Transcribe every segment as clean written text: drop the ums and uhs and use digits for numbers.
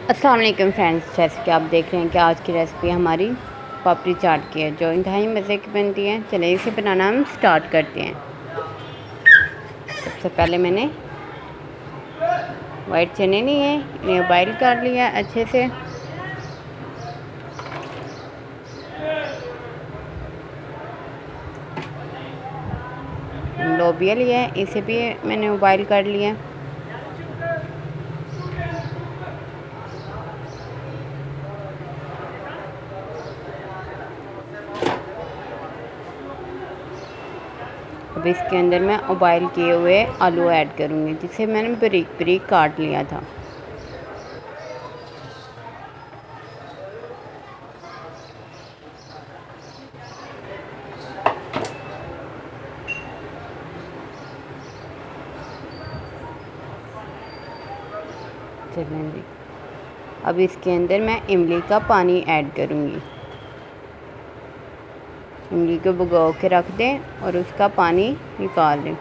अस्सलाम वालेकुम फ्रेंड्स, जैसे कि आप देख रहे हैं कि आज की रेसिपी हमारी पापड़ी चाट की है जो इंतहाई मज़े की बनती है। चलिए इसे बनाना हम स्टार्ट करते हैं। सबसे पहले मैंने वाइट चने लिए, इन्हें बॉईल कर लिया अच्छे से। लोबिया लिया है, इसे भी मैंने बॉईल कर लिया। अब इसके अंदर मैं उबाइल किए हुए आलू ऐड करूँगी, जिसे मैंने बारीक बारीक काट लिया था। चलेंगे अब इसके अंदर मैं इमली का पानी ऐड करूँगी। इमली को भिगो के रख दें और उसका पानी निकाल लें।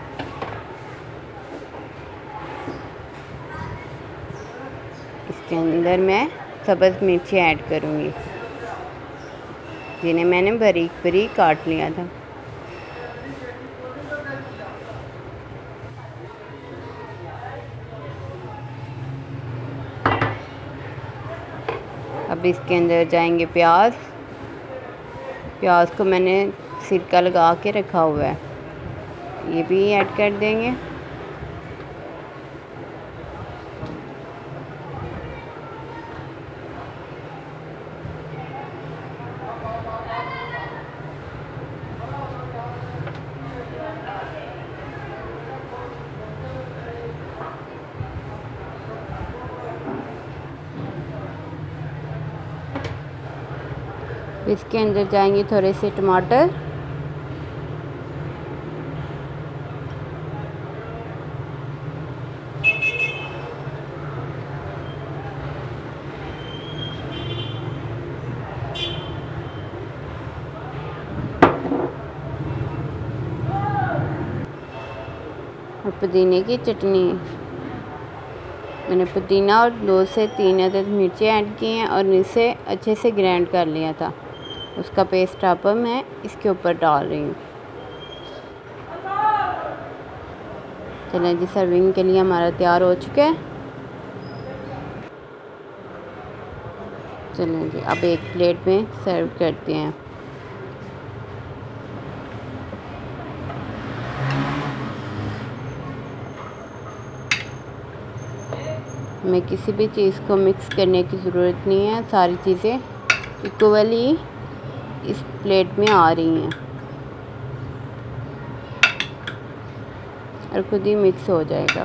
इसके अंदर मैं सब्ज़ मिर्ची ऐड करूँगी, जिन्हें मैंने बारीक बारीक काट लिया था। अब इसके अंदर जाएंगे प्याज। प्याज को मैंने सिरका लगा के रखा हुआ है, ये भी ऐड कर देंगे। इसके अंदर जाएंगे थोड़े से टमाटर। और पुदीने की चटनी। मैंने पुदीना और 2 से 3 अदद मिर्ची ऐड की हैं और इसे अच्छे से ग्राइंड कर लिया था। उसका पेस्ट अब मैं इसके ऊपर डाल रही हूँ। चलें जी, सर्विंग के लिए हमारा तैयार हो चुका है। चलें जी, अब एक प्लेट में सर्व करते हैं। हमें किसी भी चीज़ को मिक्स करने की ज़रूरत नहीं है, सारी चीज़ें इक्वली इस प्लेट में आ रही हैं और खुद ही मिक्स हो जाएगा।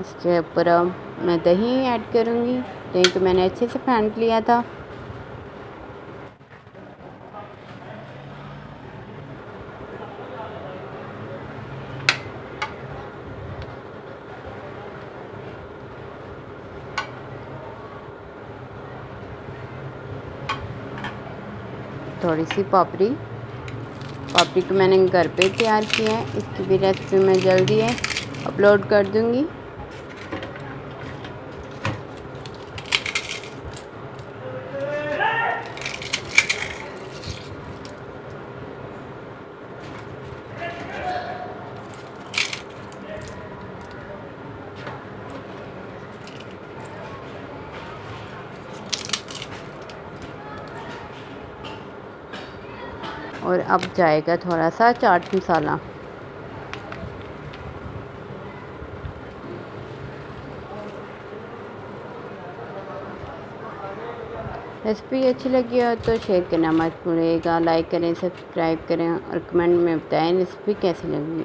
इसके ऊपर मैं दही ऐड करूँगी। दही को मैंने अच्छे से फेंट लिया था। थोड़ी सी पापड़ी को मैंने घर पे तैयार किया है। इसकी भी रेसिपी मैं जल्दी है अपलोड कर दूँगी। और अब जाएगा थोड़ा सा चाट मसाला। रेसिपी अच्छी लगी हो तो शेयर करना मत भूलिएगा, लाइक करें, सब्सक्राइब करें और कमेंट में बताएं रेसिपी कैसी लगी।